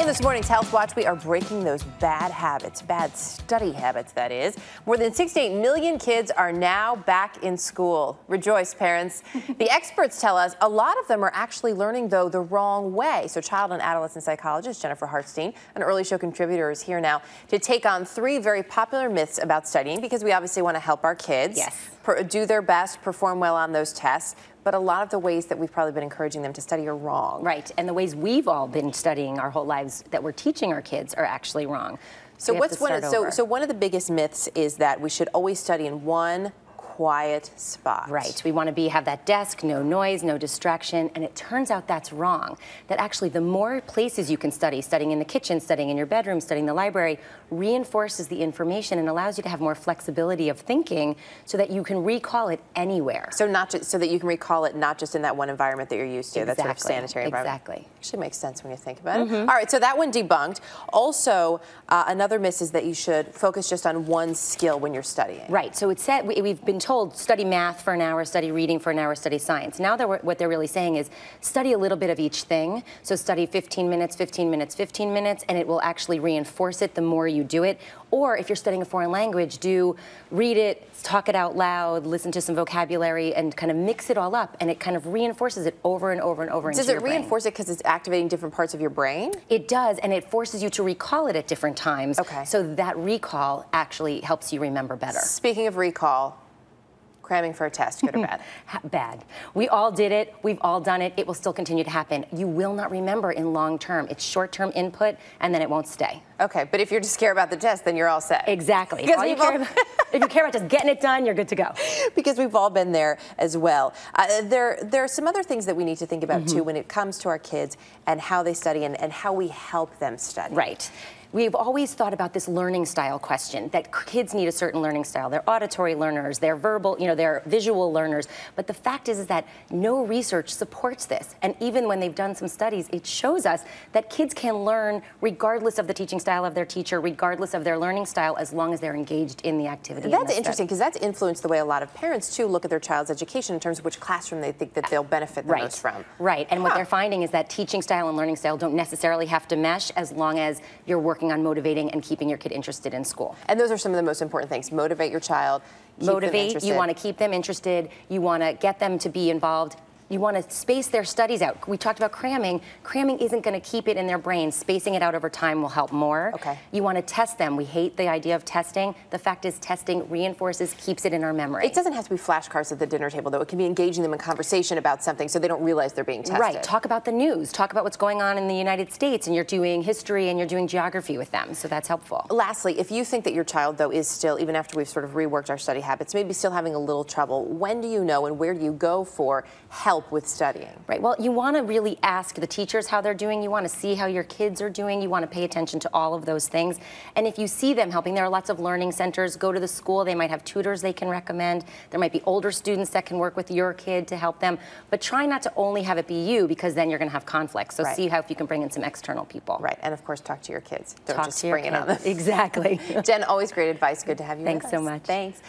this morning's Health Watch, we are breaking those bad habits, bad study habits, that is. More than 68 million kids are now back in school. Rejoice, parents. The experts tell us a lot of them are actually learning, though, the wrong way. So child and adolescent psychologist Jennifer Hartstein, an early show contributor, is here now to take on 3 very popular myths about studying, because we obviously want to help our kids do their best, perform well on those tests. But a lot of the ways that we've probably been encouraging them to study are wrong. Right, and the ways we've all been studying our whole lives that we're teaching our kids are actually wrong. So one of the biggest myths is that we should always study in one quiet spot. Right. We want to have that desk, no noise, no distraction, and it turns out that's wrong. That actually the more places you can study, studying in the kitchen, studying in your bedroom, studying in the library, reinforces the information and allows you to have more flexibility of thinking so that you can recall it anywhere. So so that you can recall it not just in that one environment that you're used to, that sort of sanitary environment. Exactly. Actually makes sense when you think about it. All right, so that one debunked. Also, another myth is that you should focus just on one skill when you're studying. Right, so it said, we've been told study math for an hour, study reading for an hour, study science. Now what they're really saying is study a little bit of each thing. So study 15 minutes, 15 minutes, 15 minutes, and it will actually reinforce it the more you do it. Or if you're studying a foreign language, read it, talk it out loud, listen to some vocabulary, and kind of mix it all up, and it kind of reinforces it over and over and over into your brain. Does it reinforce it because it's activating different parts of your brain? It does, and it forces you to recall it at different times. Okay. So that recall actually helps you remember better. Speaking of recall, cramming for a test, good or bad? Bad. We all did it. We've all done it. It will still continue to happen. You will not remember in long term. It's short-term input, and then it won't stay. Okay, but if you're just care about the test, then you're all set. Exactly. If you care about just getting it done, you're good to go. Because we've all been there as well. There are some other things that we need to think about, too, when it comes to our kids and how they study and how we help them study. Right. We've always thought about this learning style question, that kids need a certain learning style. They're auditory learners, they're verbal, they're visual learners. But the fact is that no research supports this. And even when they've done some studies, it shows us that kids can learn regardless of the teaching style of their teacher, regardless of their learning style, as long as they're engaged in the activity. That's interesting, because that's influenced the way a lot of parents, too, look at their child's education in terms of which classroom they think that they'll benefit the most from. Right, and what they're finding is that teaching style and learning style don't necessarily have to mesh as long as you're working on motivating and keeping your kid interested in school. And those are some of the most important things. Motivate your child. Motivate, you want to keep them interested, you want to get them to be involved. You want to space their studies out. We talked about cramming. Cramming isn't going to keep it in their brain. Spacing it out over time will help more. Okay. You want to test them. We hate the idea of testing. The fact is testing reinforces, keeps it in our memory. It doesn't have to be flashcards at the dinner table, though. It can be engaging them in conversation about something so they don't realize they're being tested. Right. Talk about the news. Talk about what's going on in the United States, and you're doing history and you're doing geography with them. So that's helpful. Lastly, if you think that your child, though, is still, even after we've sort of reworked our study habits, maybe still having a little trouble, when do you know and where do you go for help with studying? Right. Well, you want to really ask the teachers how they're doing. You want to see how your kids are doing. You want to pay attention to all of those things. And if you see them helping, there are lots of learning centers. Go to the school. They might have tutors they can recommend. There might be older students that can work with your kid to help them. But try not to only have it be you, because then you're going to have conflict. So see how if you can bring in some external people. Right. And of course, talk to your kids. Don't just spring it on them. Exactly. Jen, always great advice. Good to have you with us. Thanks so much. Thanks.